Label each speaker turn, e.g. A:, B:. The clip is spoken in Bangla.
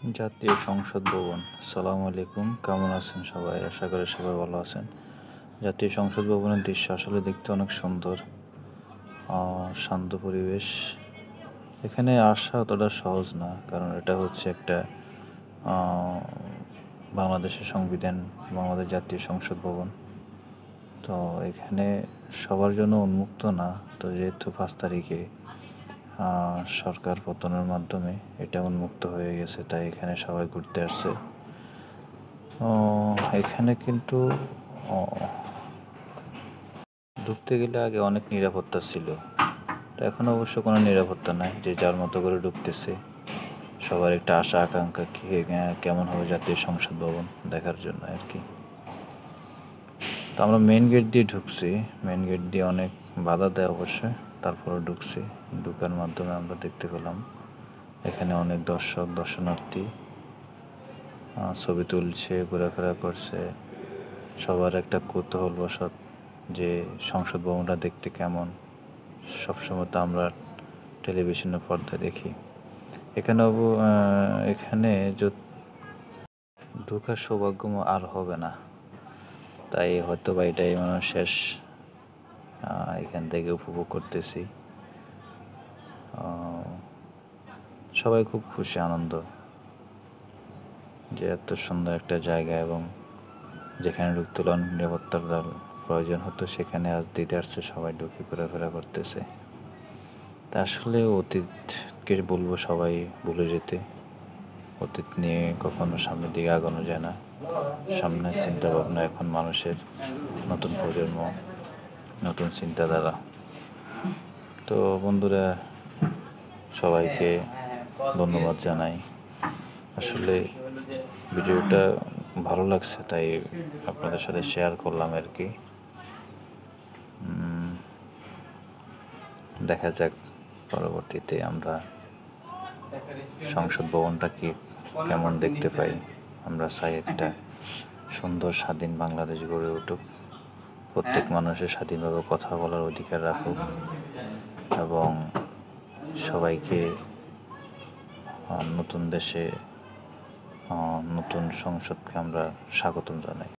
A: জাতীয় সংসদ ভবন। আসসালামু আলাইকুম, কেমন আছেন সবাই? আশা করি সবাই ভালো আছেন। জাতীয় সংসদ ভবনের দৃশ্য আসলে দেখতে অনেক সুন্দর, শান্ত পরিবেশ। এখানে আসা অতটা সহজ না, কারণ এটা হচ্ছে একটা বাংলাদেশের সংবিধান, বাংলাদেশ জাতীয় সংসদ ভবন। তো এখানে সবার জন্য উন্মুক্ত না। তো যেহেতু 5 তারিখে সরকার পতনের মাধ্যমে এটা উন্মুক্ত হয়ে গেছে, তাই এখানে সবাই ঘুরতে আসছে। এখানে কিন্তু ঢুকতে গেলে আগে অনেক নিরাপত্তা ছিল, তো এখন অবশ্য কোনো নিরাপত্তা নাই, যে যার মতো করে ঢুকতেছে। সবার একটা আশা আকাঙ্ক্ষা কেমন হবে জাতীয় সংসদ ভবন দেখার জন্য আর কি। তো আমরা মেন গেট দিয়ে ঢুকছি, মেন গেট দিয়ে অনেক বাধা দেয় অবশ্যই, তারপরে ঢুকছি। ঢুকার মাধ্যমে আমরা দেখতে পেলাম এখানে অনেক দর্শনার্থী ছবি তুলছে, ঘোরাফেরা করছে। সবার একটা কৌতূহলবশত যে সংসদ ভবনটা দেখতে কেমন। সবসময় তো আমরা টেলিভিশনের পর্দায় দেখি, এখানে ঢোকার সৌভাগ্য আর হবে না, তাই হয়তো বা এটাই শেষ। এখান থেকে উপভোগ করতেছি। সবাই খুব খুশি, আনন্দ যে এত সুন্দর একটা জায়গা, এবং যেখানে ঢুকতে নিরাপত্তার দল প্রয়োজন হতো, সেখানে আজ দিতে আসছে, সবাই ঢুকে ঘোরাফেরা করতেছে। তা আসলে অতীতকে বলবো সবাই ভুলে যেতে। অতীত নিয়ে কখনো সামনের দিকে আগানো যায় না। সামনের চিন্তা ভাবনা এখন মানুষের, নতুন প্রজন্ম, নতুন চিন্তাধারা। তো বন্ধুরা, সবাইকে ধন্যবাদ জানাই। আসলে ভিডিওটা ভালো লাগছে, তাই আপনাদের সাথে শেয়ার করলাম আর কি। দেখা যাক পরবর্তীতে আমরা সংসদ ভবনটা কেমন দেখতে পাই। আমরা চাই একটা সুন্দর স্বাধীন বাংলাদেশ গড়ে উঠুক, প্রত্যেক মানুষের স্বাধীনভাবে কথা বলার অধিকার রাখুক, এবং সবাইকে নতুন দেশে, নতুন সংসদকে আমরা স্বাগতম জানাই।